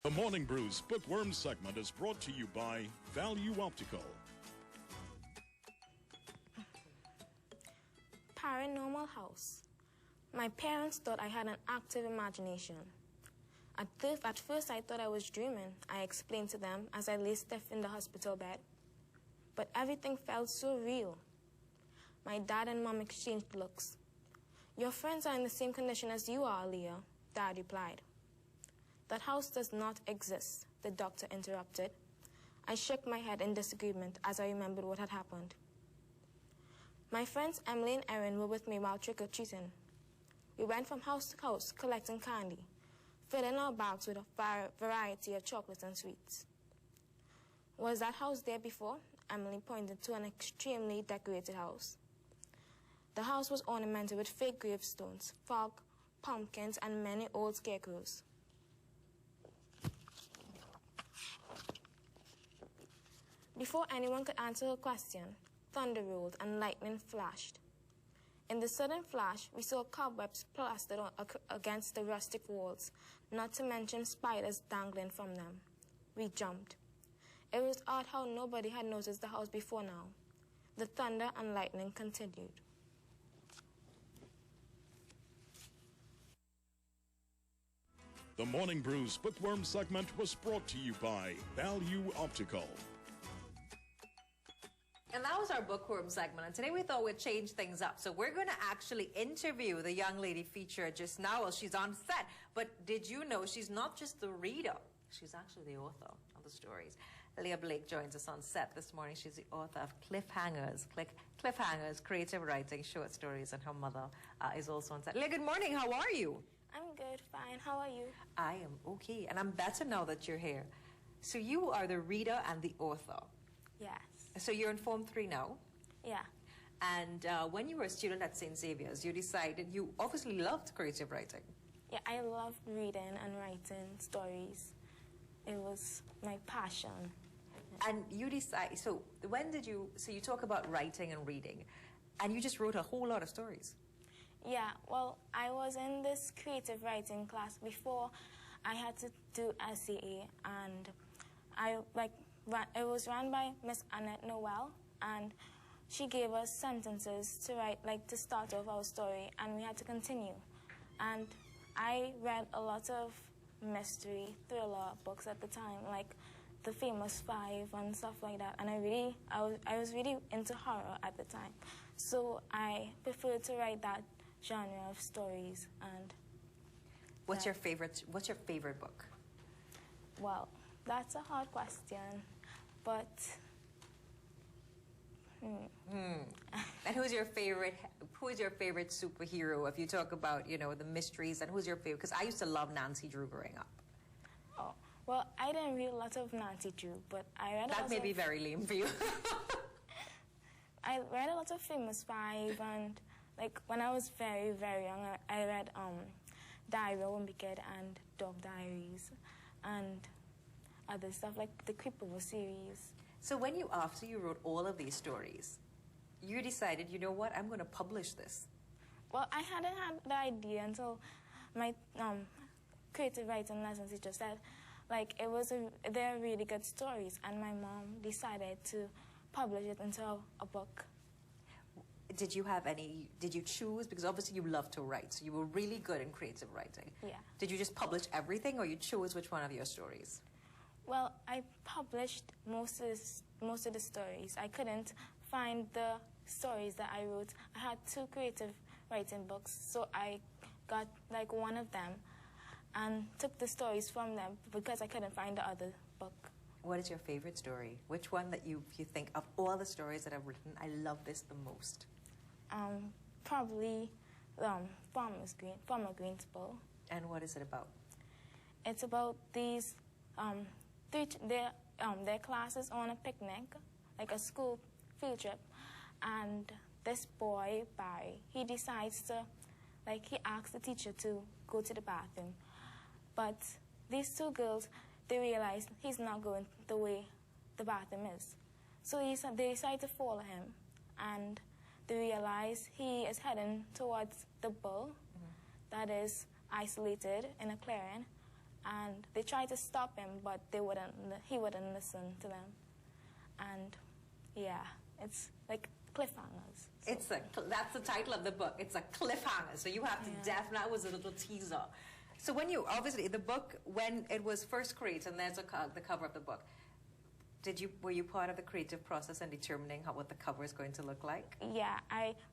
The Morning Brews Bookworm segment is brought to you by Value Optical. Paranormal house. My parents thought I had an active imagination. At first I thought I was dreaming, I explained to them as I lay stiff in the hospital bed. But everything felt so real. My dad and mom exchanged looks. Your friends are in the same condition as you are, Aliya, Dad replied. That house does not exist, the doctor interrupted. I shook my head in disagreement as I remembered what had happened. My friends Emily and Erin were with me while trick-or-treating. We went from house to house collecting candy, filling our bags with a variety of chocolates and sweets. Was that house there before? Emily pointed to an extremely decorated house. The house was ornamented with fake gravestones, fog, pumpkins, and many old scarecrows. Before anyone could answer her question, thunder rolled and lightning flashed. In the sudden flash, we saw cobwebs plastered against the rustic walls, not to mention spiders dangling from them. We jumped. It was odd how nobody had noticed the house before now. The thunder and lightning continued. The Morning Brews Bookworm segment was brought to you by Value Optical. And that was our bookworm segment. And today we thought we'd change things up. So we're going to actually interview the young lady featured just now while she's on set. But did you know she's not just the reader? She's actually the author of the stories. Aliya Blake joins us on set this morning. She's the author of Cliffhangers. Cliffhangers, creative writing, short stories, and her mother is also on set. Aliya, good morning. How are you? I'm good, fine. How are you? I am okay. And I'm better now that you're here. So you are the reader and the author. Yes. So you're in Form 3 now? Yeah. And when you were a student at St. Xavier's, you decided you obviously loved creative writing. Yeah, I love reading and writing stories. It was my passion. And you decide, so when did you, so you talk about writing and reading, and you just wrote a whole lot of stories. Yeah, well, I was in this creative writing class before I had to do SCA, and it was run by Miss Annette Noel, and she gave us sentences to write, to start off our story, and we had to continue. And I read a lot of mystery, thriller books at the time, like The Famous Five and stuff like that, and I was really into horror at the time. So I preferred to write that genre of stories. And what's your favorite book? Well, that's a hard question. But And who's your favorite superhero if you talk about, the mysteries, and who's your favorite? Because I used to love Nancy Drew growing up. Oh, well, I didn't read a lot of Nancy Drew, but I read that may be very lame for you. I read a lot of Famous Five, and when I was very, very young, I read Aliya Wmv V9 and Dog Diaries and other stuff like the Creepover series. So after you wrote all of these stories, you decided, you know what, I'm going to publish this. Well, I hadn't had the idea until my creative writing lesson teacher said, they're really good stories, and my mom decided to publish it into a book. Did you choose, because obviously you love to write, so you were really good in creative writing. Yeah. Did you just publish everything, or you chose which one of your stories? Well, I published most of the stories. I couldn't find the stories that I wrote. I had 2 creative writing books, so I got one of them and took the stories from them because I couldn't find the other book. What is your favorite story? Which one that you think, of all the stories that I've written, I love this the most? Probably Farmer Green's Bowl. And what is it about? It's about these their classes on a picnic, like a school field trip, and this boy, Barry, he decides to, he asks the teacher to go to the bathroom, but these 2 girls, they realize he's not going the way the bathroom is. So they decide to follow him, and they realize he is heading towards the bull that is isolated in a clearing, and they tried to stop him, but he wouldn't listen to them. And yeah, it's like cliffhangers. So. That's the title of the book. It's a cliffhanger. So you have to definitely, that was a little teaser. So when you, obviously, the book, when it was first created, and there's the cover of the book, were you part of the creative process in determining what the cover is going to look like? Yeah,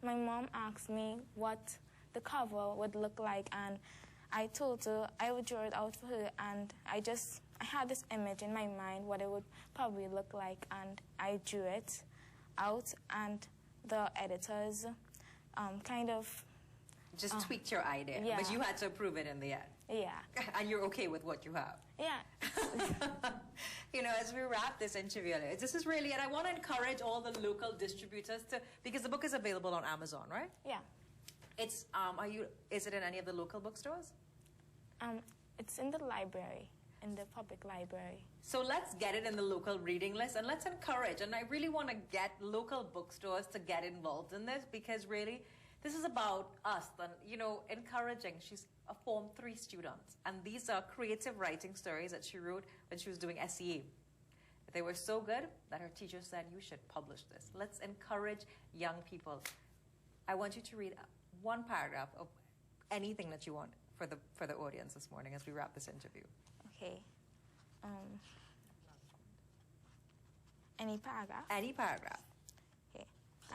my mom asked me what the cover would look like, and I told her I would draw it out for her, and I had this image in my mind what it would probably look like, and I drew it out, and the editors kind of... Just tweaked your idea, yeah. But you had to approve it in the end. Yeah. And you're okay with what you have. Yeah. You know, as we wrap this interview, this is really, and I want to encourage all the local distributors because the book is available on Amazon, right? Yeah. It's, is it in any of the local bookstores? It's in the library, in the public library. So let's get it in the local reading list, and let's encourage, and I really want to get local bookstores to get involved in this, because really, this is about us, and, you know, encouraging. She's a Form 3 student, and these are creative writing stories that she wrote when she was doing SEA. They were so good that her teacher said, you should publish this. Let's encourage young people. I want you to read one paragraph of anything that you want for the audience this morning as we wrap this interview. Okay. Any paragraph? Any paragraph. Okay.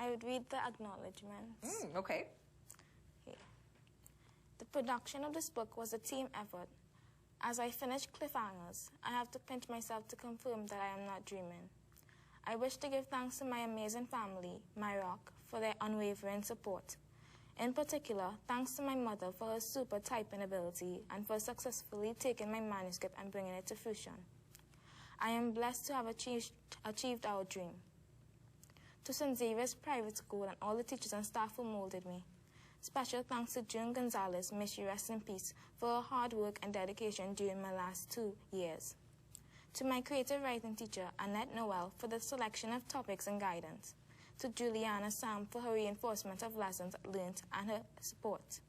I would read the acknowledgements. Okay. Okay. The production of this book was a team effort. As I finish Cliffhangers, I have to pinch myself to confirm that I am not dreaming. I wish to give thanks to my amazing family, my rock, for their unwavering support. In particular, thanks to my mother for her super typing ability and for successfully taking my manuscript and bringing it to fruition. I am blessed to have achieved our dream. To St. Xavier's Private School and all the teachers and staff who molded me. Special thanks to June Gonzalez, may she rest in peace, for her hard work and dedication during my last 2 years. To my creative writing teacher, Annette Noel, for the selection of topics and guidance. To Juliana Sam for her reinforcement of lessons learned and her support.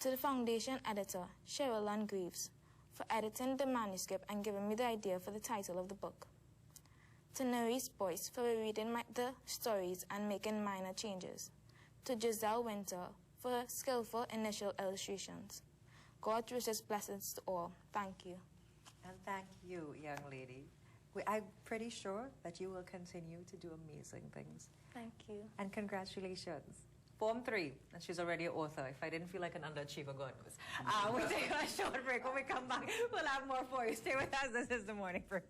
To the foundation editor, Cheryl Lund Greaves, for editing the manuscript and giving me the idea for the title of the book. To Nerys Boyce for reading the stories and making minor changes. To Giselle Winter for her skillful initial illustrations. God's richest blessings to all. Thank you. And thank you, young lady. I'm pretty sure that you will continue to do amazing things. Thank you. And congratulations. Form 3, and she's already an author. If I didn't feel like an underachiever, God knows. We'll take a short break. When we come back, we'll have more for you. Stay with us. This is The Morning Brew.